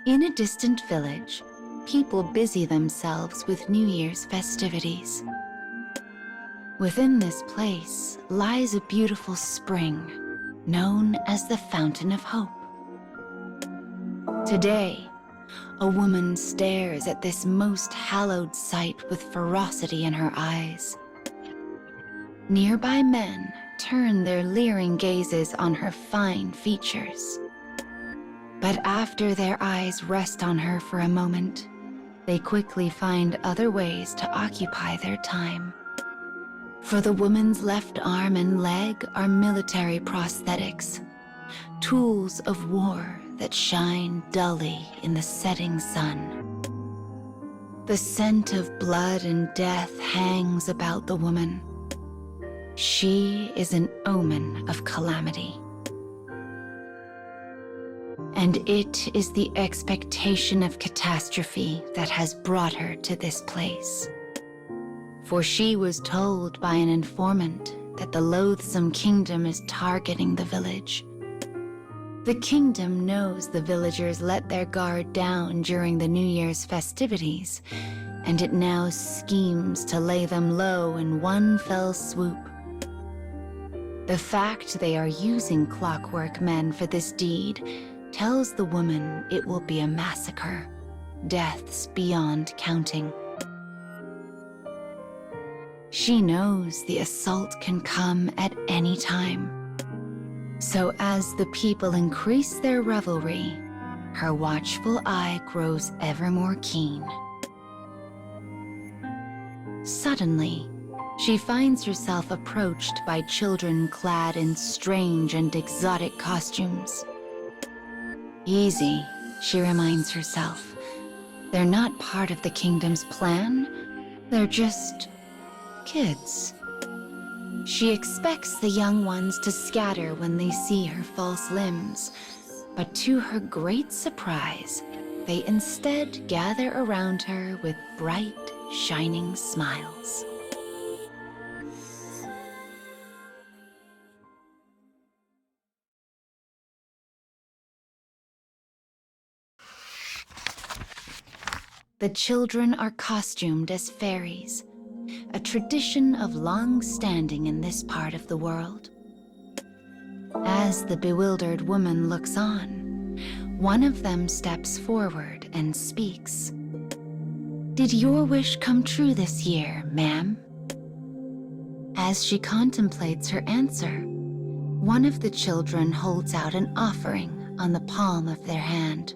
In a distant village, people busy themselves with New Year's festivities. Within this place lies a beautiful spring, known as the Fountain of Hope. Today, a woman stares at this most hallowed sight with ferocity in her eyes. Nearby men turn their leering gazes on her fine features. But after their eyes rest on her for a moment, they quickly find other ways to occupy their time. For the woman's left arm and leg are military prosthetics, tools of war that shine dully in the setting sun. The scent of blood and death hangs about the woman. She is an omen of calamity. And it is the expectation of catastrophe that has brought her to this place. For she was told by an informant that the loathsome kingdom is targeting the village. The kingdom knows the villagers let their guard down during the New Year's festivities, and it now schemes to lay them low in one fell swoop. The fact they are using clockwork men for this deed tells the woman it will be a massacre, deaths beyond counting. She knows the assault can come at any time. So as the people increase their revelry, her watchful eye grows ever more keen. Suddenly, she finds herself approached by children clad in strange and exotic costumes. Easy, she reminds herself. They're not part of the kingdom's plan. They're just kids. She expects the young ones to scatter when they see her false limbs, but to her great surprise, they instead gather around her with bright, shining smiles. The children are costumed as fairies, a tradition of long standing in this part of the world. As the bewildered woman looks on, one of them steps forward and speaks. "Did your wish come true this year, ma'am?" As she contemplates her answer, one of the children holds out an offering on the palm of their hand.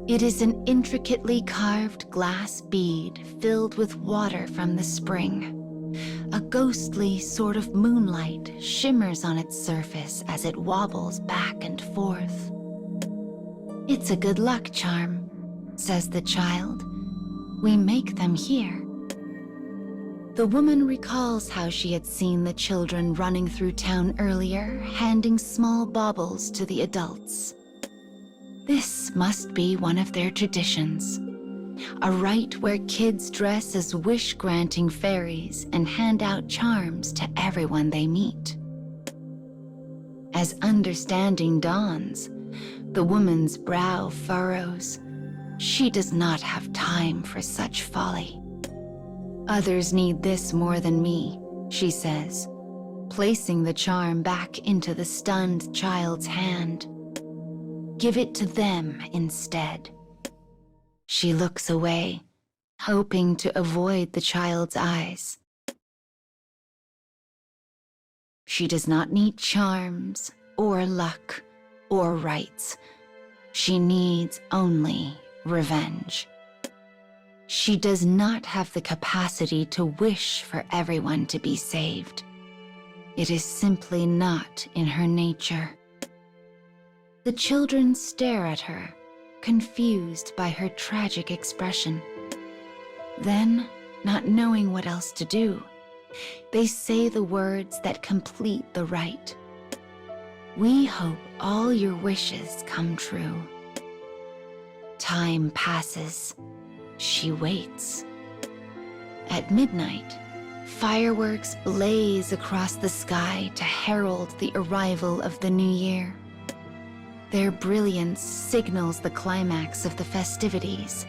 It is an intricately carved glass bead filled with water from the spring. A ghostly sort of moonlight shimmers on its surface as it wobbles back and forth. "It's a good luck charm," says the child. "We make them here." The woman recalls how she had seen the children running through town earlier, handing small baubles to the adults. This must be one of their traditions, a rite where kids dress as wish-granting fairies and hand out charms to everyone they meet. As understanding dawns, the woman's brow furrows. She does not have time for such folly. "Others need this more than me," she says, placing the charm back into the stunned child's hand. "Give it to them instead." She looks away, hoping to avoid the child's eyes. She does not need charms, or luck, or rights. She needs only revenge. She does not have the capacity to wish for everyone to be saved. It is simply not in her nature. The children stare at her, confused by her tragic expression. Then, not knowing what else to do, they say the words that complete the rite. "We hope all your wishes come true." Time passes. She waits. At midnight, fireworks blaze across the sky to herald the arrival of the new year. Their brilliance signals the climax of the festivities.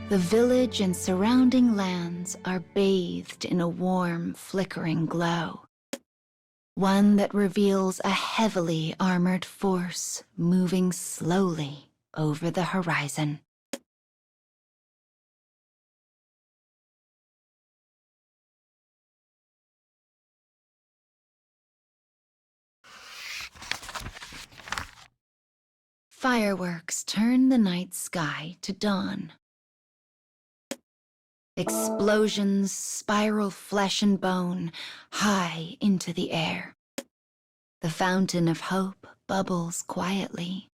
The village and surrounding lands are bathed in a warm, flickering glow. One that reveals a heavily armored force moving slowly over the horizon. Fireworks turn the night sky to dawn. Explosions spiral flesh and bone high into the air. The fountain of hope bubbles quietly.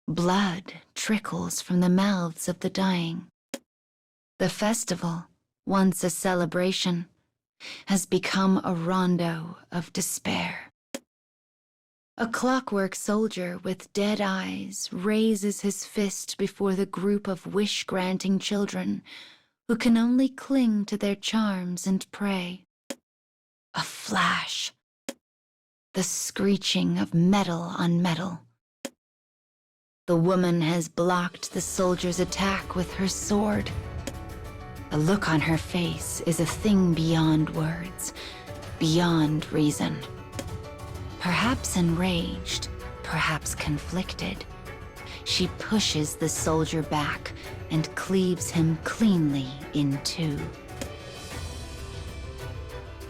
Blood trickles from the mouths of the dying. The festival, once a celebration, has become a rondo of despair. A clockwork soldier with dead eyes raises his fist before the group of wish-granting children who can only cling to their charms and pray. A flash. The screeching of metal on metal. The woman has blocked the soldier's attack with her sword. The look on her face is a thing beyond words, beyond reason. Perhaps enraged, perhaps conflicted, she pushes the soldier back and cleaves him cleanly in two.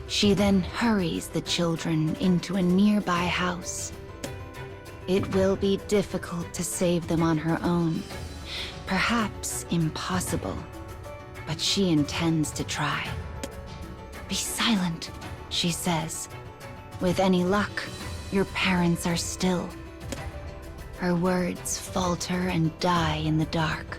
She then hurries the children into a nearby house. It will be difficult to save them on her own, perhaps impossible, but she intends to try. "Be silent," she says. "With any luck, your parents are still." Her words falter and die in the dark.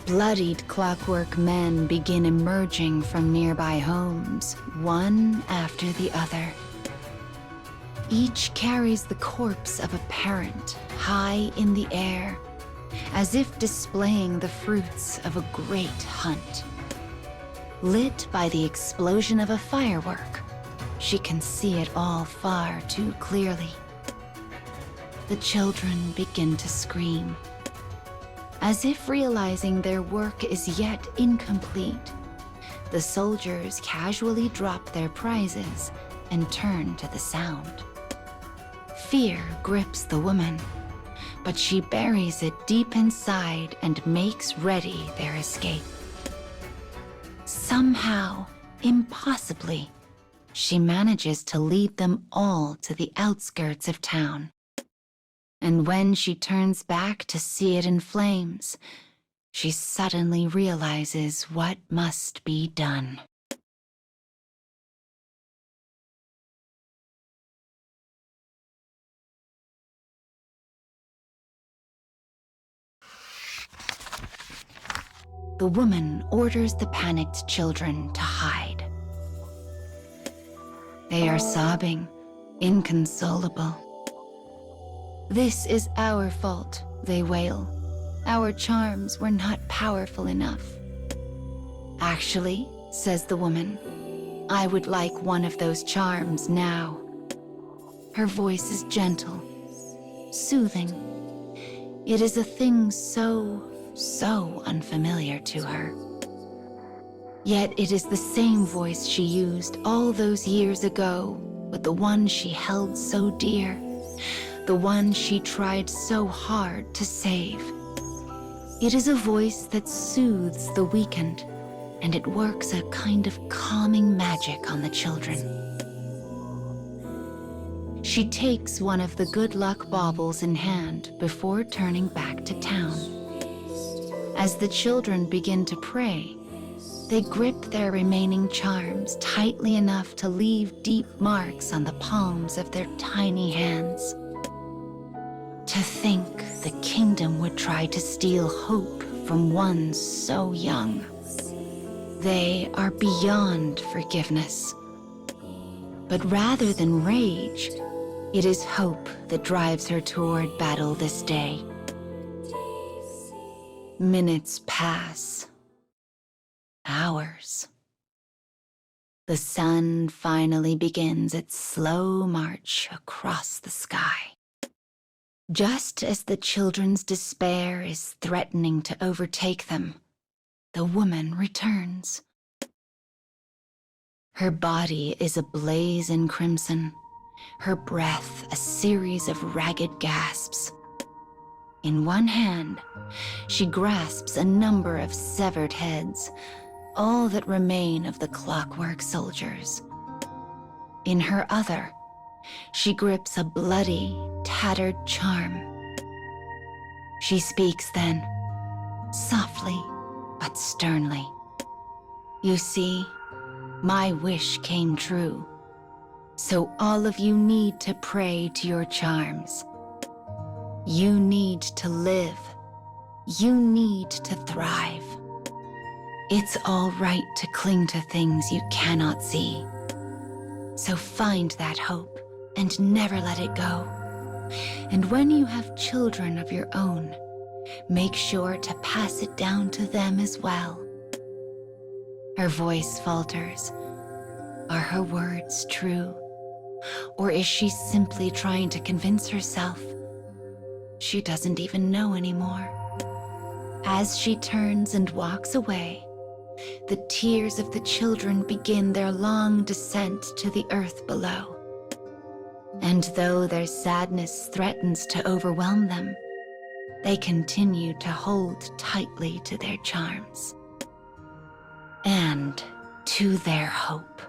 Bloodied clockwork men begin emerging from nearby homes, one after the other. Each carries the corpse of a parent high in the air, as if displaying the fruits of a great hunt. Lit by the explosion of a firework, she can see it all far too clearly. The children begin to scream, as if realizing their work is yet incomplete. The soldiers casually drop their prizes and turn to the sound. Fear grips the woman, but she buries it deep inside and makes ready their escape. Somehow, impossibly, she manages to lead them all to the outskirts of town. And when she turns back to see it in flames, she suddenly realizes what must be done. The woman orders the panicked children to hide. They are sobbing, inconsolable. "This is our fault," they wail. "Our charms were not powerful enough." "Actually," says the woman, "I would like one of those charms now." Her voice is gentle, soothing. It is a thing so unfamiliar to her. Yet it is the same voice she used all those years ago, with the one she held so dear, the one she tried so hard to save. It is a voice that soothes the weakened, and it works a kind of calming magic on the children. She takes one of the good luck baubles in hand before turning back to town. As the children begin to pray, they grip their remaining charms tightly enough to leave deep marks on the palms of their tiny hands. To think the kingdom would try to steal hope from one so young. They are beyond forgiveness. But rather than rage, it is hope that drives her toward battle this day. Minutes pass. Hours. The sun finally begins its slow march across the sky. Just as the children's despair is threatening to overtake them, the woman returns. Her body is ablaze in crimson, her breath a series of ragged gasps. In one hand, she grasps a number of severed heads, all that remain of the clockwork soldiers. In her other, she grips a bloody, tattered charm. She speaks then, softly but sternly. You see, my wish came true, so all of you need to pray to your charms. You need to live. You need to thrive. It's all right to cling to things you cannot see. So find that hope and never let it go. And when you have children of your own, make sure to pass it down to them as well. Her voice falters. Are her words true? Or is she simply trying to convince herself? She doesn't even know anymore. As she turns and walks away, the tears of the children begin their long descent to the earth below. And though their sadness threatens to overwhelm them, they continue to hold tightly to their charms and to their hope.